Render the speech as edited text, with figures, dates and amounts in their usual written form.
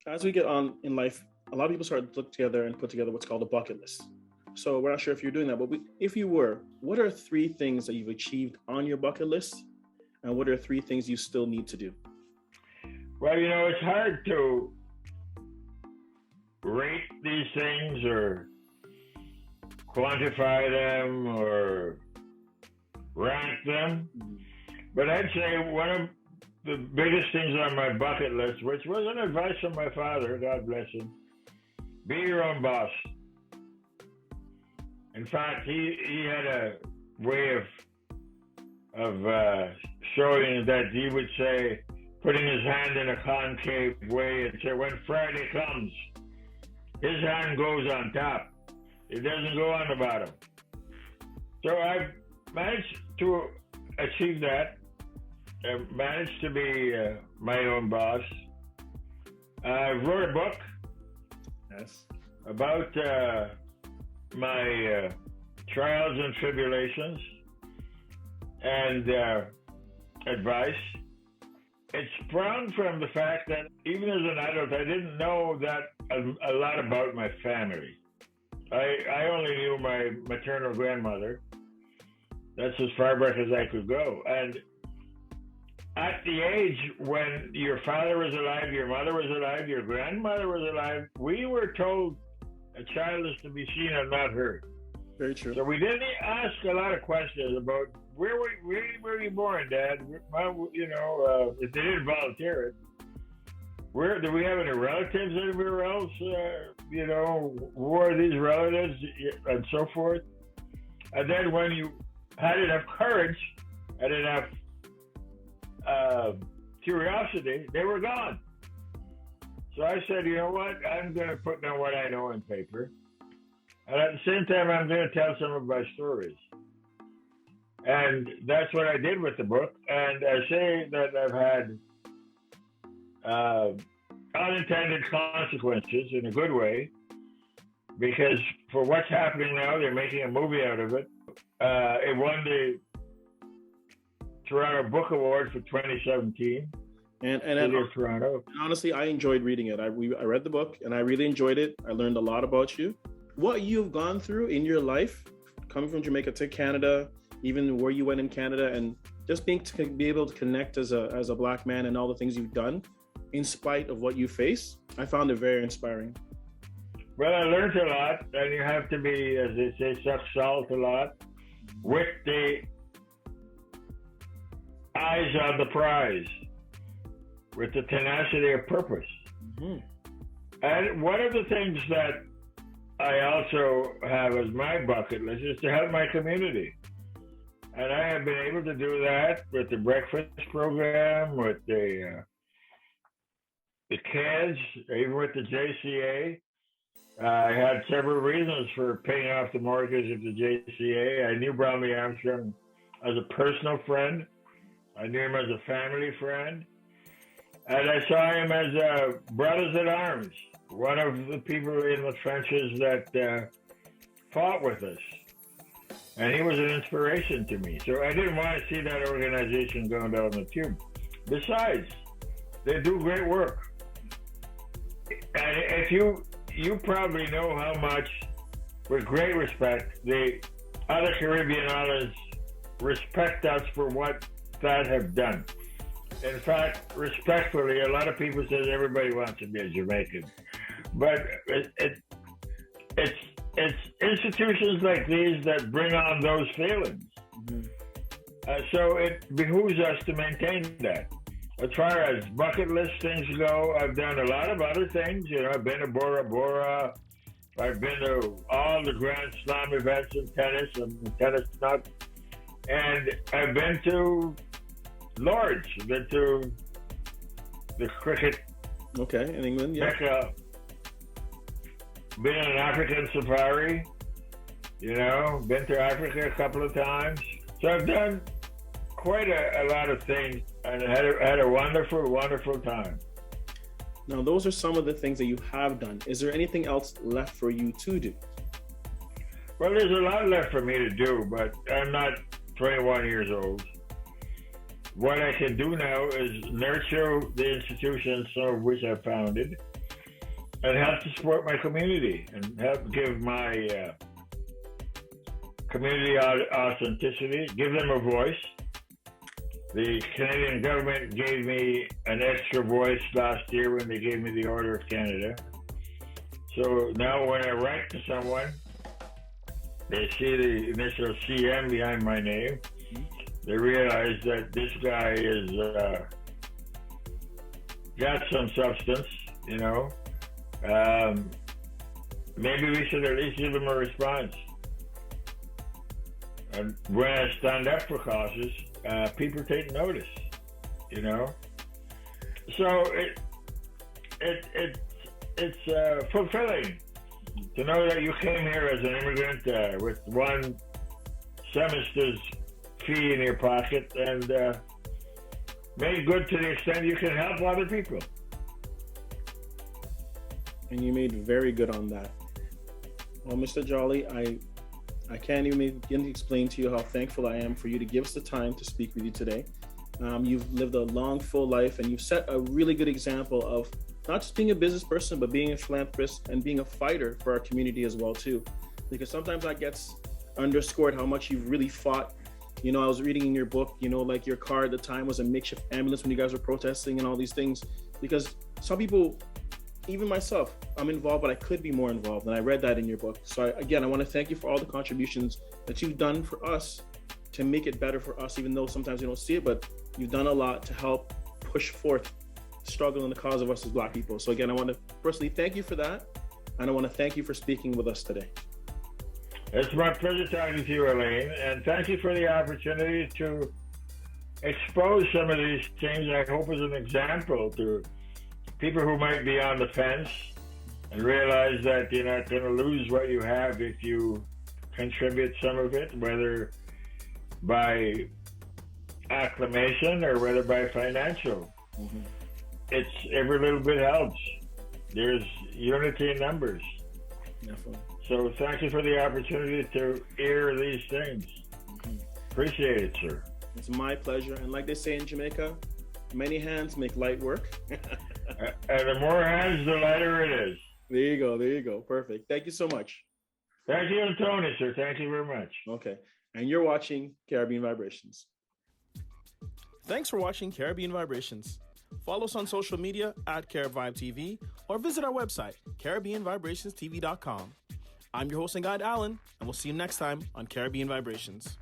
As we get on in life, a lot of people start to look together and put together what's called a bucket list. So we're not sure if you're doing that, but if you were, what are 3 things that you've achieved on your bucket list? And what are 3 things you still need to do? Well, it's hard to rate these things or quantify them or rank them. But I'd say one of the biggest things on my bucket list, which was an advice from my father, God bless him, be your own boss. In fact, he had a way of showing that he would say, putting his hand in a concave way and say, when Friday comes, his hand goes on top. It doesn't go on the bottom. So I've managed to achieve that. I managed to be my own boss. I wrote a book about my trials and tribulations and advice. It sprung from the fact that even as an adult, I didn't know that a lot about my family. I only knew my maternal grandmother. That's as far back as I could go. And at the age when your father was alive, your mother was alive, your grandmother was alive, we were told a child is to be seen and not heard. Very true. So we didn't ask a lot of questions about where were you born, Dad? If they didn't volunteer it. Where do we have any relatives anywhere else? Who are these relatives and so forth? And then when you had enough courage and enough curiosity, they were gone. So I said, you know what? I'm going to put down what I know on paper. And at the same time, I'm going to tell some of my stories. And that's what I did with the book. And I say that I've had unintended consequences in a good way, because for what's happening now, they're making a movie out of it. It won the Toronto Book Award for 2017. And Toronto. Honestly, I enjoyed reading it. I read the book and I really enjoyed it. I learned a lot about you. What you've gone through in your life, coming from Jamaica to Canada, even where you went in Canada, and just be able to connect as a Black man and all the things you've done, in spite of what you face, I found it very inspiring. Well, I learned a lot, and you have to be, as they say, suck salt a lot, with the eyes on the prize, with the tenacity of purpose. Mm-hmm. And one of the things that I also have as my bucket list is to help my community. And I have been able to do that with the breakfast program, with the kids, even with the JCA. I had several reasons for paying off the mortgage at the JCA. I knew Bromley Armstrong as a personal friend. I knew him as a family friend. And I saw him as a brothers at arms, one of the people in the trenches that fought with us. And he was an inspiration to me. So I didn't want to see that organization going down the tube. Besides, they do great work. And if you probably know how much, with great respect, the other Caribbean islands respect us for what that have done. In fact, respectfully, a lot of people say everybody wants to be a Jamaican. But it's institutions like these that bring on those feelings. Mm-hmm. So it behooves us to maintain that. As far as bucket list things go, I've done a lot of other things. I've been to Bora Bora. I've been to all the Grand Slam events in tennis and the tennis nuts. And I've been to Lords. I've been to the cricket. Okay, in England, yeah. Mecca. Been on an African safari. Been to Africa a couple of times. So I've done quite a lot of things and had a wonderful, wonderful time. Now, those are some of the things that you have done. Is there anything else left for you to do? Well, there's a lot left for me to do, but I'm not 21 years old. What I can do now is nurture the institutions some of which I founded, and help to support my community and help give my community authenticity, give them a voice. The Canadian government gave me an extra voice last year when they gave me the Order of Canada. So now when I write to someone, they see the initial CM behind my name. They realize that this guy is got some substance, you know. Maybe we should at least give him a response. And when I stand up for causes, people take notice, you know. So it's fulfilling to know that you came here as an immigrant with one semester's fee in your pocket and made good to the extent you can help other people. And you made very good on that. Well, Mr. Jolly, I can't even begin to explain to you how thankful I am for you to give us the time to speak with you today. You've lived a long, full life, and you've set a really good example of not just being a business person, but being a philanthropist and being a fighter for our community as well, too. Because sometimes that gets underscored how much you've really fought. You know, I was reading in your book, you know, like your car at the time was a makeshift ambulance when you guys were protesting and all these things. Because some people, even myself, I'm involved, but I could be more involved. And I read that in your book. So I want to thank you for all the contributions that you've done for us to make it better for us, even though sometimes you don't see it, but you've done a lot to help push forth the struggle and the cause of us as Black people. So again, I want to personally thank you for that. And I want to thank you for speaking with us today. It's my pleasure talking to you, Elaine. And thank you for the opportunity to expose some of these things. I hope as an example to people who might be on the fence and realize that you're not going to lose what you have if you contribute some of it, whether by acclamation or whether by financial. Mm-hmm. It's every little bit helps. There's unity in numbers. Definitely. So thank you for the opportunity to air these things. Mm-hmm. Appreciate it, sir. It's my pleasure. And like they say in Jamaica, many hands make light work. And the more hands, the lighter it is. There you go. There you go. Perfect. Thank you so much. Thank you, Tony, sir. Thank you very much. Okay. And you're watching Caribbean Vibrations. Thanks for watching Caribbean Vibrations. Follow us on social media at CaribVibe or visit our website, CaribbeanVibrationsTV.com. I'm your host and guide, Alan, and we'll see you next time on Caribbean Vibrations.